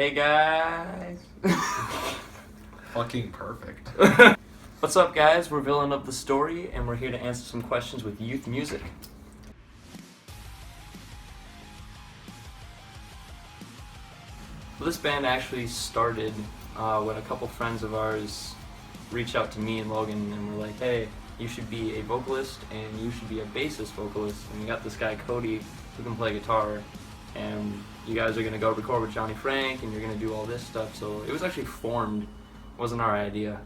Hey guys. Fucking perfect. What's up guys? We're Villain of the Story and we're here to answer some questions with youth music. Well, this band actually started when a couple friends of ours reached out to me and Logan and were like, hey, you should be a vocalist and you should be a bassist vocalist. And we got this guy Cody who can play guitar, and you guys are going to go record with Johnny Frank and you're going to do all this stuff. So it was actually formed, it wasn't our idea.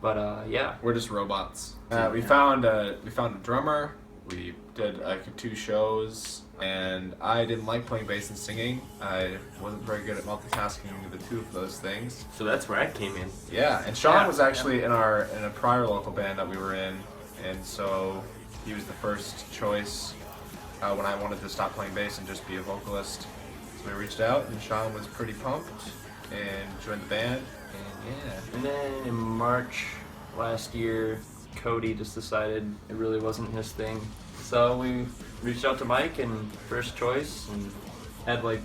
But yeah. We're just robots. We found a drummer. We did 2 shows, and I didn't like playing bass and singing. I wasn't very good at multitasking the 2 of those things. So that's where I came in. Yeah, and Sean was actually in a prior local band that we were in, and so he was the first choice when I wanted to stop playing bass and just be a vocalist. So we reached out, and Sean was pretty pumped and joined the band, and yeah. And then in March last year, Cody just decided it really wasn't his thing. So we reached out to Mike and first choice and had like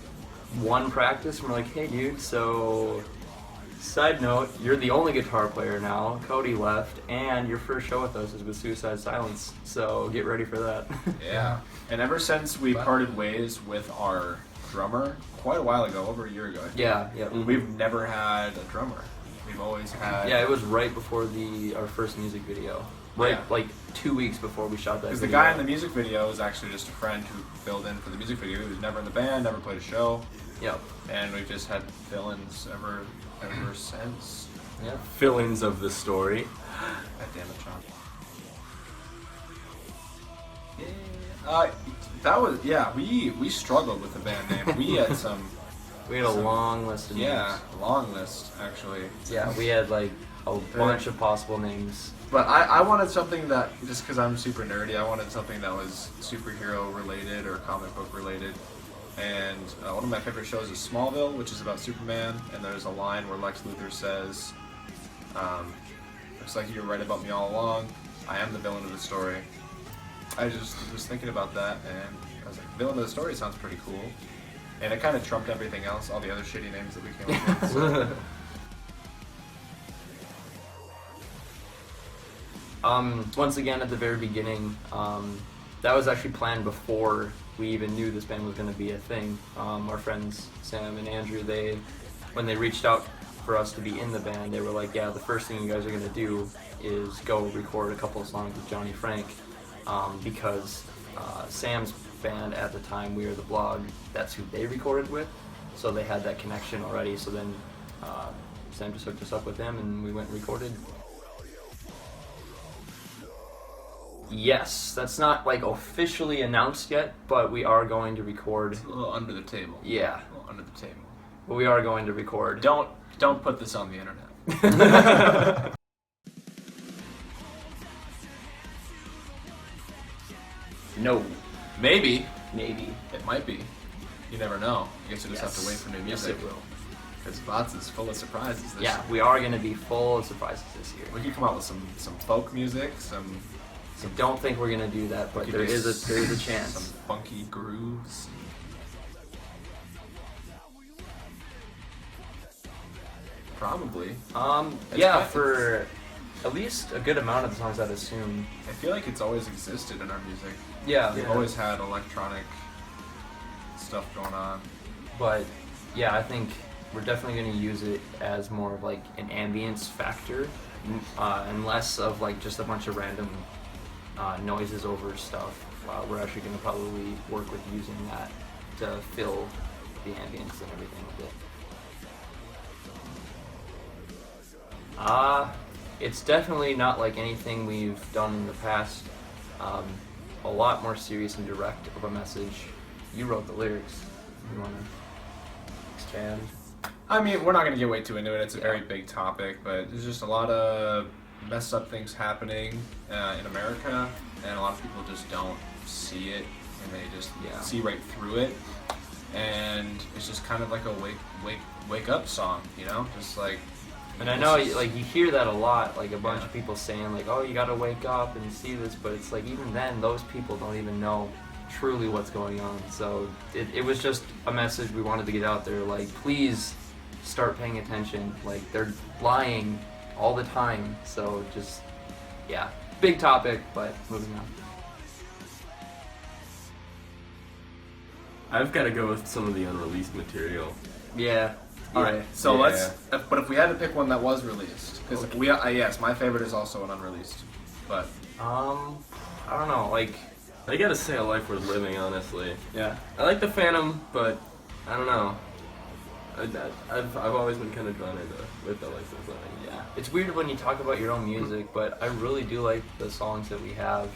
1 practice, and we're like, hey dude, so side note, you're the only guitar player now. Cody left, and your first show with us is with Suicide Silence, so get ready for that. Yeah, and ever since we parted ways with our drummer quite a while ago, over a year ago, I think, yeah. we've never had a drummer. We've always had... Yeah, it was right before our first music video. Right, yeah. like 2 weeks before we shot that Because video. the guy in the music video was actually just a friend who filled in for the music video. He was never in the band, never played a show. Yep. And we've just had fill-ins ever since. Yeah. Fill-ins of the story. God damn it, Sean. Yeah. We struggled with the band name. We had We had a long list of names. Yeah, a long list, actually. Yeah, we had like a bunch of possible names. But I wanted something that, just because I'm super nerdy, I wanted something that was superhero related or comic book related. And one of my favorite shows is Smallville, which is about Superman. And there's a line where Lex Luthor says, looks like you were right about me all along. I am the villain of the story. I just was thinking about that, and I was like, villain of the story sounds pretty cool. And it kind of trumped everything else, all the other shitty names that we came up with. So. Once again, at the very beginning, that was actually planned before we even knew this band was going to be a thing. Our friends Sam and Andrew, when they reached out for us to be in the band, they were like, yeah, the first thing you guys are going to do is go record a couple of songs with Johnny Frank, because Sam's band at the time, We Are the Blog, that's who they recorded with, so they had that connection already. So then Sam just hooked us up with them and we went and recorded. Yes, that's not like officially announced yet, but we are going to record. It's a little under the table. Yeah. A little under the table. But we are going to record. Don't put this on the internet. No. Maybe. Maybe. It might be. You never know. I guess you just have to wait for new music. Yes, it will. Because Bots is full of surprises this Yeah, year. we are going to be full of surprises this year. We could come out with some folk music, So don't think we're going to do that, but there is a chance. Some funky grooves. Probably. Yeah, for at least a good amount of the songs, I'd assume. I feel like it's always existed in our music. Yeah. We've always had electronic stuff going on. But yeah, I think we're definitely going to use it as more of like an ambience factor, and less of like just a bunch of random noises over stuff. We're actually going to probably work with using that to fill the ambience and everything with it. It's definitely not like anything we've done in the past. A lot more serious and direct of a message. You wrote the lyrics. You want to expand? I mean, we're not going to get way too into it. It's a very big topic, but there's just a lot of messed up things happening in America, and a lot of people just don't see it, and they just see right through it. And it's just kind of like a wake up song, you know? Just like... And I know, like, you hear that a lot, like a bunch of people saying, like, oh, you gotta wake up and see this, but it's like, even then, those people don't even know truly what's going on. So it was just a message we wanted to get out there, like, please start paying attention. Like, they're lying all the time. So just, yeah, big topic, but moving on. I've got to go with some of the unreleased material. Yeah. All right, so Yeah. but if we had to pick one that was released, because yes, my favorite is also an unreleased, but I don't know, like, I gotta say, A Life Worth Living, honestly. yeah. I like the Phantom, but I don't know. I've always been kind of drawn into with A Life Worth Living. Yeah, it's weird when you talk about your own music, but I really do like the songs that we have,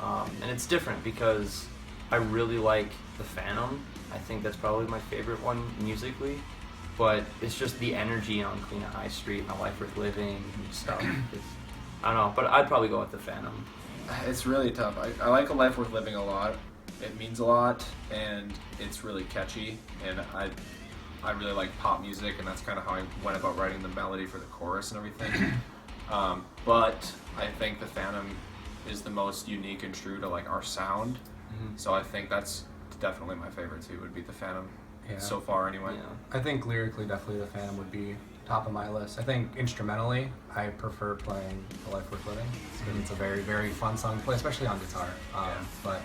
and it's different because I really like the Phantom. I think that's probably my favorite one musically, but it's just the energy on Queen of High Street and A Life Worth Living and stuff. I don't know, but I'd probably go with the Phantom. it's really tough. I like A Life Worth Living a lot. It means a lot, and it's really catchy, and I really like pop music, and that's kind of how I went about writing the melody for the chorus and everything. But I think the Phantom is the most unique and true to like our sound. So I think that's definitely my favorite too. Would be the Phantom, Yeah. so far anyway. Yeah. I think lyrically, definitely the Phantom would be top of my list. I think instrumentally, I prefer playing A Life Worth Living because it's a very, very fun song to play, especially on guitar. But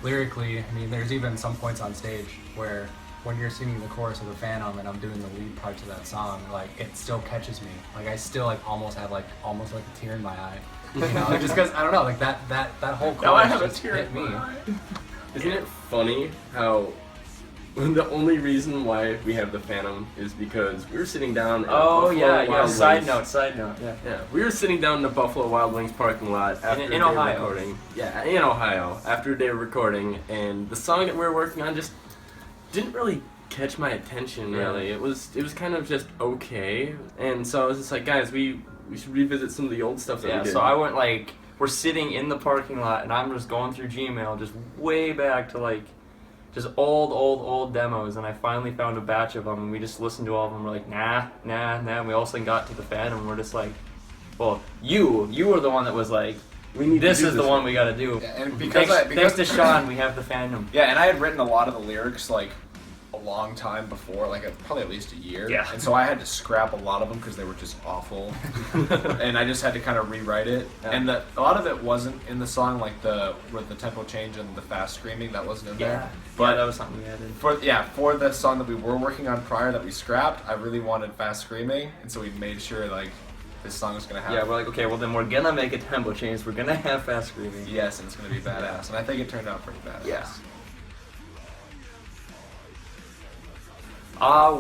lyrically, I mean, there's even some points on stage where when you're singing the chorus of the Phantom and I'm doing the lead part to that song, like it still catches me. Like I still like almost have like almost like a tear in my eye. You know, just because I don't know, like that whole chorus Now I have a just tear hit in me. my eye. Isn't it funny how the only reason why we have the Phantom is because we were sitting down at Oh, Buffalo yeah, Wild side Wings. note, yeah. Yeah, we were sitting down in the Buffalo Wild Wings parking lot after In a day Ohio. of recording. Yeah, in Ohio, after a day of recording, and the song that we were working on just didn't really catch my attention. Really, it was kind of just okay, and so I was just like, guys, we should revisit some of the old stuff that we Yeah, did. so I went like, we're sitting in the parking lot, and I'm just going through Gmail, just way back to like, just old demos, and I finally found a batch of them, and we just listened to all of them. We're like, nah, and we also got to the Phantom, and we're just like, well, you were the one that was like, we need this to do is the this one we gotta do. Yeah, and because Thanks to Sean, we have the Phantom. Yeah, and I had written a lot of the lyrics like a long time before, like probably at least a year. Yeah. And so I had to scrap a lot of them because they were just awful, and I just had to kind of rewrite it. Yeah. And a lot of it wasn't in the song, like with the tempo change and the fast screaming, that wasn't in there. But that was something we added. For the song that we were working on prior that we scrapped, I really wanted fast screaming, and so we made sure like this song was gonna have. Yeah, we're like, okay, well then we're gonna make a tempo change. We're gonna have fast screaming. Yes, and it's gonna be badass, and I think it turned out pretty badass. Yeah.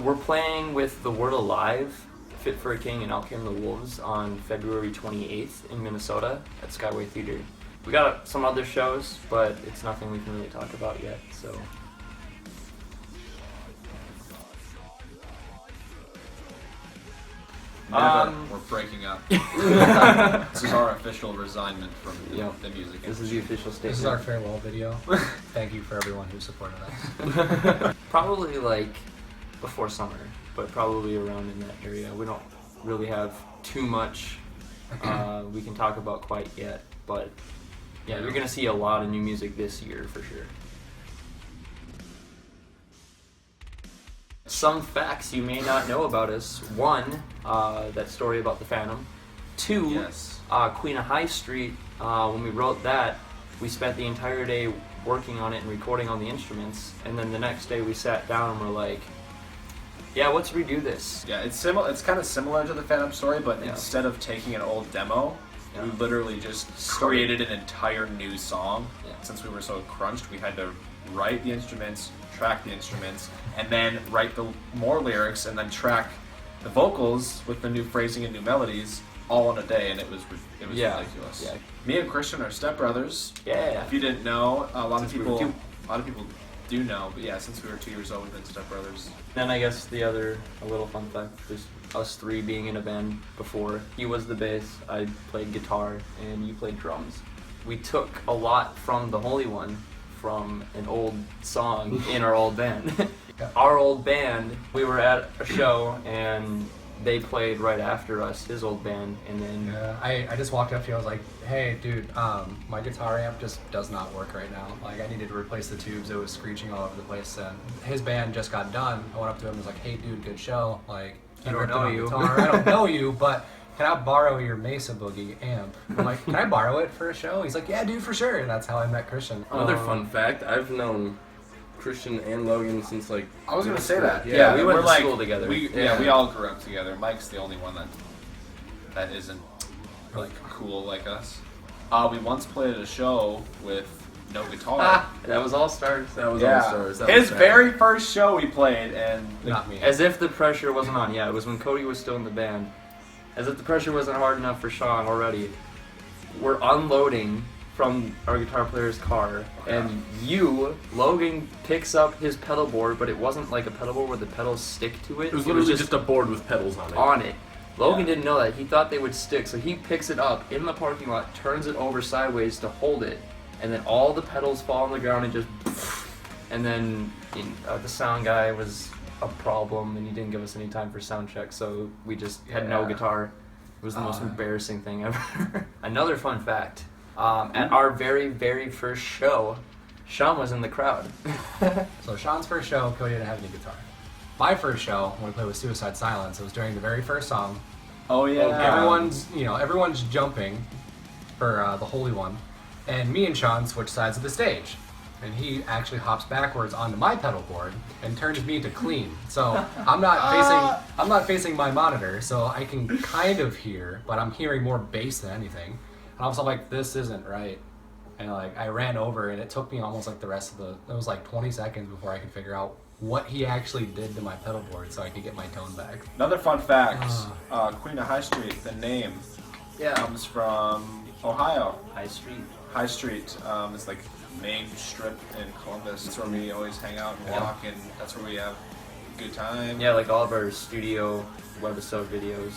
We're playing with The Word Alive, Fit for a King, and Out Came the Wolves on February 28th in Minnesota at Skyway Theater. We got some other shows, but it's nothing we can really talk about yet, so. We're breaking up. This is our official resignment from the music industry. This is the official statement. This is our farewell video. Thank you for everyone who supported us. Probably like before summer, but probably around in that area. We don't really have too much we can talk about quite yet, but yeah, you're gonna see a lot of new music this year for sure. Some facts you may not know about us. One, that story about the Phantom. Two, Yes. Queen of High Street. When we wrote that, we spent the entire day working on it and recording all the instruments, and then the next day we sat down and we're like, yeah, let's redo this. Yeah, it's similar. It's kind of similar to the Phantom story, but Yeah. instead of taking an old demo, Yeah. we literally just created an entire new song. Yeah. Since we were so crunched, we had to write the instruments, track the instruments, and then write the more lyrics, and then track the vocals with the new phrasing and new melodies all in a day, and it was Yeah. ridiculous. Yeah. Me and Christian are stepbrothers. Yeah. If you didn't know, a lot Since of we were people, two. a lot of people do know, but yeah, since we were 2 years old, we've been stepbrothers. Then I guess a little fun fact, is us three being in a band before. He was the bass, I played guitar, and you played drums. We took a lot from The Holy One, from an old song in our old band. Our old band, we were at a show, and they played right after us, his old band, and then... Yeah, I just walked up to you, I was like, hey dude, my guitar amp just does not work right now. Like I needed to replace the tubes, it was screeching all over the place, and his band just got done. I went up to him and was like, hey dude, good show. Like, I don't know you. Guitar. I don't know you, but can I borrow your Mesa Boogie amp? I'm like, can I borrow it for a show? He's like, yeah, dude, for sure. And that's how I met Christian. Another fun fact: I've known Christian and Logan since like. I was gonna say that. Yeah, we went we're to like, school together. We all grew up together. Mike's the only one that isn't like cool like us. We once played at a show with no guitar. That was All Stars. That was All Stars. That His was sad. very first show we played, and Not me. As if the pressure wasn't on. Yeah, it was when Cody was still in the band. As if the pressure wasn't hard enough for Sean already. We're unloading from our guitar player's car, and Logan picks up his pedal board, but it wasn't like a pedal board where the pedals stick to it. It was literally just a board with pedals on it. Logan didn't know that. He thought they would stick, so he picks it up in the parking lot, turns it over sideways to hold it, and then all the pedals fall on the ground and just. And then the sound guy was a problem, and he didn't give us any time for sound check, so we just had no guitar. It was the most embarrassing thing ever. Another fun fact: at our very, very first show, Sean was in the crowd. So Sean's first show, Cody didn't have any guitar. My first show, when we played with Suicide Silence, it was during the very first song. oh yeah, Everyone's jumping for the Holy One, and me and Sean switch sides of the stage. And he actually hops backwards onto my pedal board and turns me to clean. So I'm not facing my monitor, so I can kind of hear, but I'm hearing more bass than anything. And I was like, this isn't right. And like I ran over, and it took me almost like it was like 20 seconds before I could figure out what he actually did to my pedal board so I could get my tone back. Another fun fact: Queen of High Street. The name Yeah. comes from Ohio. High Street. High Street. It's like main strip in Columbus. That's where we always hang out and walk, and that's where we have a good time. Yeah, like all of our studio webisode videos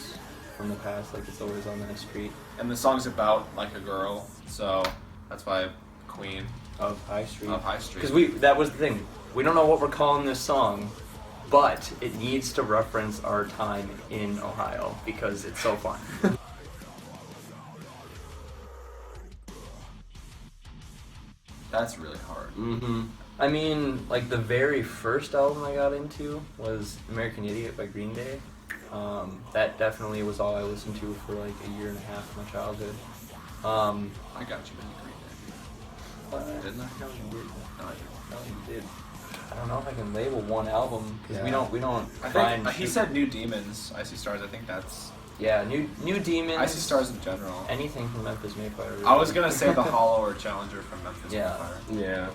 from the past, like it's always on that street. And the song's about like a girl, so that's why Queen Of High Street. of High Street. Because that was the thing. We don't know what we're calling this song, but it needs to reference our time in Ohio because it's so fun. That's really hard. Mm-hmm. I mean, like the very first album I got into was American Idiot by Green Day. That definitely was all I listened to for like a year and a half of my childhood. I got you in Green Day. Didn't I? No, you did. No, I didn't. No, you did. I don't know if I can label one album because we Yeah. don't I try think and he shoot- said New Demons, Icy Stars. I think that's New Demons. Icy Stars in general. Anything from Memphis Mayflower. Really. I was gonna say the Hollow or Challenger from Memphis. Yeah. Mayflower. Yeah.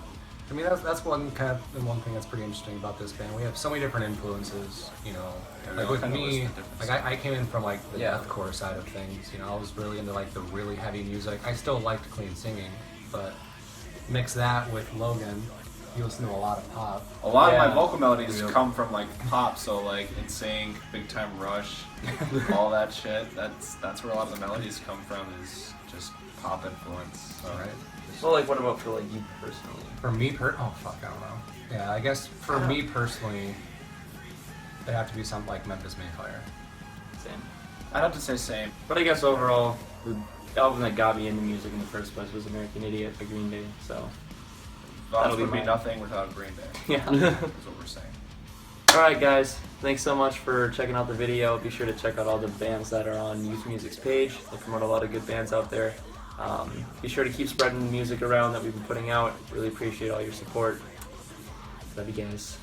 I mean, that's one thing that's pretty interesting about this band. We have so many different influences, you know. Yeah, we Like all with kinda me, listen to different like I came in from like the Yeah. deathcore side of things. You know, I was really into like the really heavy music. I still liked clean singing, but mix that with Logan, you listen to a lot of pop. A lot Yeah. of my vocal melodies Yep. come from like pop, so like NSYNC, Big Time Rush, all that shit. That's where a lot of the melodies come from, is just pop influence. So. All right. Well, like, what about for like you personally? For me, oh fuck, I don't know. Yeah, I guess for me personally, it'd have to be something like Memphis Mayflower. Same. I'd have to say same. But I guess overall, the album that got me into music in the first place was American Idiot by Green Day. So Vox That'll be would be mine. nothing without Green Day. yeah. Is what we're saying. All right, guys. Thanks so much for checking out the video. Be sure to check out all the bands that are on Youth Music's page. They promote a lot of good bands out there. Be sure to keep spreading the music around that we've been putting out. Really appreciate all your support. Love you guys.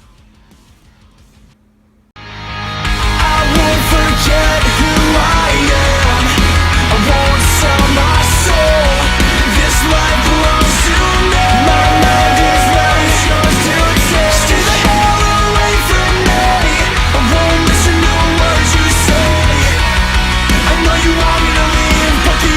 You want me to leave, but the